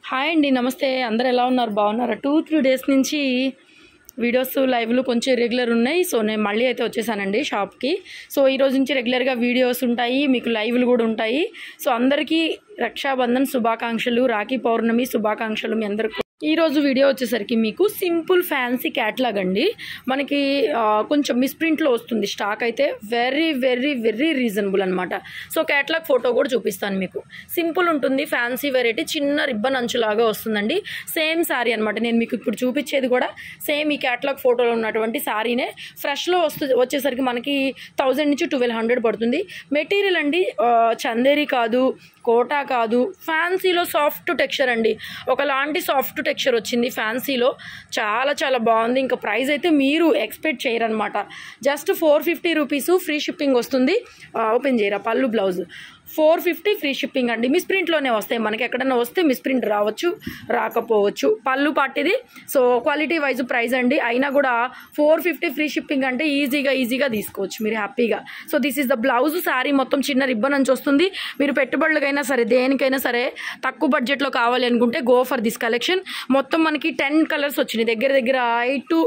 Hi అండి, నమస్తే. అందరు ఎలా ఉన్నారు? బాగున్నారా? 2-3 డేస్ నుంచి వీడియోస్ లైవ్లు కొంచెం రెగ్యులర్ ఉన్నాయి. సో నేను మళ్ళీ అయితే వచ్చేసానండి షాప్కి. సో ఈరోజు నుంచి రెగ్యులర్గా వీడియోస్ ఉంటాయి, మీకు లైవ్లు కూడా ఉంటాయి. సో అందరికీ రక్షాబంధన్ శుభాకాంక్షలు, రాఖీ పౌర్ణమి శుభాకాంక్షలు మీ అందరికీ. ఈరోజు వీడియో వచ్చేసరికి మీకు సింపుల్ ఫ్యాన్సీ క్యాట్లాగ్ అండి. మనకి కొంచెం మిస్ప్రింట్లో వస్తుంది స్టాక్ అయితే. వెరీ వెరీ వెరీ రీజనబుల్ అనమాట. సో క్యాట్లాగ్ ఫోటో కూడా చూపిస్తాను మీకు. సింపుల్ ఉంటుంది, ఫ్యాన్సీ వెరైటీ, చిన్న రిబ్బన్ అంచులాగా వస్తుందండి. సేమ్ శారీ అనమాట. నేను మీకు ఇప్పుడు చూపించేది కూడా సేమ్ ఈ క్యాట్లాగ్ ఫోటోలో ఉన్నటువంటి శారీనే. ఫ్రెష్లో వచ్చేసరికి మనకి 1000 నుంచి 1200 పడుతుంది. మెటీరియల్ అండి చందేరి కాదు, కోటా కాదు, ఫ్యాన్సీలో సాఫ్ట్ టెక్స్చర్ అండి. ఒకలాంటి సాఫ్ట్ టెక్స్చర్ వచ్చింది ఫ్యాన్సీలో. చాలా చాలా బాగుంది. ఇంకా ప్రైస్ అయితే మీరు ఎక్స్పెక్ట్ చేయరనమాట. జస్ట్ 450 రూపీస్ ఫ్రీ షిప్పింగ్ వస్తుంది. ఓపెన్ చేయరా, పళ్ళు బ్లౌజ్ 450 ఫ్రీ షిప్పింగ్ అండి. మిస్ప్రింట్లోనే వస్తాయి మనకి. ఎక్కడన్నా వస్తే మిస్ప్రింట్ రావచ్చు, రాకపోవచ్చు. పళ్ళు పాటిది. సో క్వాలిటీ వైజ్ ప్రైస్ అండి. అయినా కూడా 450 ఫ్రీ షిప్పింగ్ అంటే ఈజీగా తీసుకోవచ్చు మీరు హ్యాపీగా. So this is the blouse. Sari మొత్తం చిన్న రిబ్బన్ నుంచి వస్తుంది. మీరు పెట్టుబడులకైనా సరే, దేనికైనా సరే తక్కువ బడ్జెట్లో కావాలి అనుకుంటే గో ఫర్ దిస్ కలెక్షన్. మొత్తం మనకి 10 కలర్స్ వచ్చినాయి. దగ్గర 8 to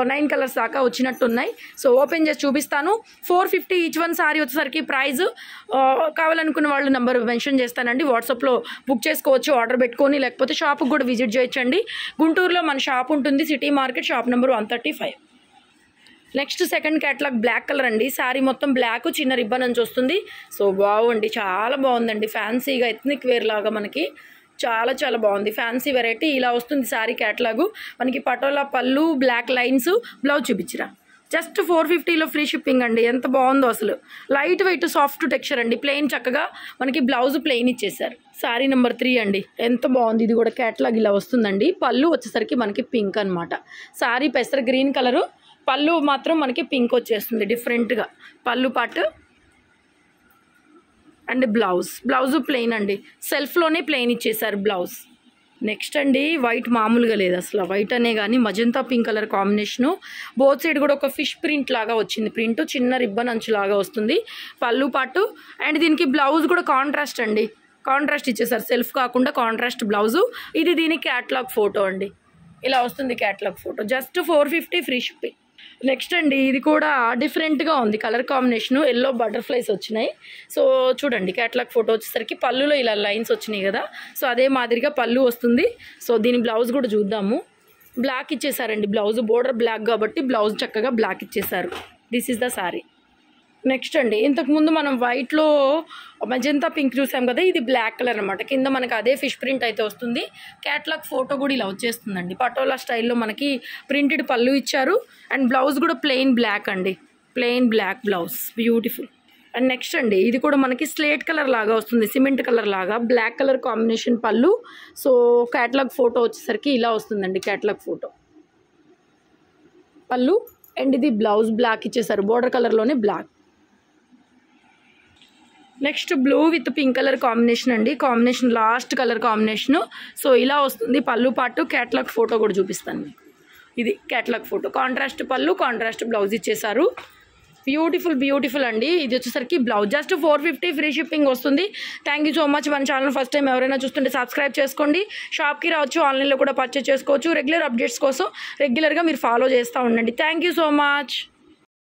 9 కలర్స్ దాకా వచ్చినట్టున్నాయి. సో ఓపెన్ చేసి చూపిస్తాను. 450 ఈచ్ వన్ సారీ వచ్చేసరికి ప్రైస్. కావాలనుకున్న వాళ్ళు నెంబర్ మెన్షన్ చేస్తానండి. వాట్సాప్లో బుక్ చేసుకోవచ్చు, ఆర్డర్ పెట్టుకొని. లేకపోతే షాప్కి కూడా విజిట్ చేయొచ్చండి. గుంటూరులో మన షాప్ ఉంటుంది, city market, shop number 135. Next second catalogue black colour అండి. శారీ మొత్తం బ్లాక్, చిన్న రిబ్బన్ నుంచి వస్తుంది. సో బాగుండి, చాలా బాగుందండి. ఫ్యాన్సీగా ఎథ్నిక్ వేర్ లాగా మనకి చాలా చాలా బాగుంది. ఫ్యాన్సీ వెరైటీ ఇలా వస్తుంది శారీ క్యాట్లాగు. మనకి పటోలా పళ్ళు, బ్లాక్ లైన్స్, బ్లౌజ్ చూపించరా. జస్ట్ 450లో ఫ్రీ షిప్పింగ్ అండి. ఎంత బాగుందో అసలు. లైట్ వెయిట్ సాఫ్ట్ టెక్స్చర్ అండి. ప్లెయిన్ చక్కగా మనకి బ్లౌజ్ ప్లెయిన్ ఇచ్చేసారు. శారీ నెంబర్ 3 అండి. ఎంత బాగుంది. ఇది కూడా క్యాట్లాగ్ ఇలా వస్తుందండి. పళ్ళు వచ్చేసరికి మనకి పింక్ అనమాట. శారీ పెసర గ్రీన్ కలరు, పళ్ళు మాత్రం మనకి పింక్ వచ్చేస్తుంది డిఫరెంట్గా. పళ్ళు పాటు అండ్ బ్లౌజ్ ప్లెయిన్ అండి. సెల్ఫ్లోనే ప్లెయిన్ ఇచ్చేసారు బ్లౌజ్. నెక్స్ట్ అండి వైట్ మామూలుగా లేదు అసలు. వైట్ అనే కానీ magenta pink colour combination. Both side కూడా ఒక ఫిష్ ప్రింట్ లాగా వచ్చింది. ప్రింట్ చిన్న రిబ్బన్ అంచులాగా వస్తుంది. పళ్ళు పాటు అండ్ దీనికి బ్లౌజ్ కూడా కాంట్రాస్ట్ అండి. కాంట్రాస్ట్ ఇచ్చేసారు, సెల్ఫ్ కాకుండా కాంట్రాస్ట్ బ్లౌజు. ఇది దీనికి క్యాట్లాగ్ ఫోటో అండి. ఇలా వస్తుంది catalogue photo. Just 450 free shipping. Next అండి ఇది కూడా డిఫరెంట్గా ఉంది. కలర్ కాంబినేషను ఎల్లో బటర్ఫ్లైస్ వచ్చినాయి. సో చూడండి, క్యాట్లాగ్ ఫోటో వచ్చేసరికి పళ్ళులో ఇలా లైన్స్ వచ్చినాయి కదా. సో అదే మాదిరిగా పళ్ళు వస్తుంది. సో దీని బ్లౌజ్ కూడా చూద్దాము. బ్లాక్ ఇచ్చేసారండి బ్లౌజ్. బోర్డర్ బ్లాక్ కాబట్టి బ్లౌజ్ చక్కగా బ్లాక్ ఇచ్చేసారు. This is the sari. Next అండి ఇంతకుముందు మనం వైట్లో మజంతా పింక్ చూసాం కదా, ఇది బ్లాక్ కలర్ అనమాట. కింద మనకి అదే ఫిష్ ప్రింట్ అయితే వస్తుంది. క్యాట్లాగ్ ఫోటో కూడా ఇలా వచ్చేస్తుందండి. పటోలా స్టైల్లో మనకి ప్రింటెడ్ పళ్ళు ఇచ్చారు. అండ్ బ్లౌజ్ కూడా ప్లెయిన్ బ్లాక్ అండి. Plain black blouse, beautiful. And next అండి ఇది కూడా మనకి స్లేట్ కలర్ లాగా వస్తుంది, సిమెంట్ కలర్ లాగా. బ్లాక్ కలర్ కాంబినేషన్ పళ్ళు. సో క్యాట్లాగ్ ఫోటో వచ్చేసరికి ఇలా వస్తుందండి. క్యాట్లాగ్ ఫోటో పళ్ళు అండ్ ఇది బ్లౌజ్ బ్లాక్ ఇచ్చేసారు. బోర్డర్ కలర్లోనే black. Next blue with pink colour combination అండి. Combination last colour combination. So ఇలా వస్తుంది పళ్ళు పాటు. క్యాట్లాగ్ ఫోటో కూడా చూపిస్తాను మీకు. ఇది క్యాట్లాగ్ ఫోటో. కాంట్రాస్ట్ పళ్ళు, కాంట్రాస్ట్ బ్లౌజ్ ఇచ్చేసారు. బ్యూటిఫుల్ అండి. ఇది వచ్చేసరికి బ్లౌజ్. జస్ట్ 450 ఫ్రీ షిప్పింగ్ వస్తుంది. Thank you so much. మన ఛానల్ ఫస్ట్ టైం ఎవరైనా చూస్తుంటే సబ్స్క్రైబ్ చేసుకోండి. షాప్కి రావచ్చు, ఆన్లైన్లో కూడా పర్చేస్ చేసుకోవచ్చు. రెగ్యులర్ అప్డేట్స్ కోసం రెగ్యులర్గా మీరు ఫాలో చేస్తూ ఉండండి. Thank you so much.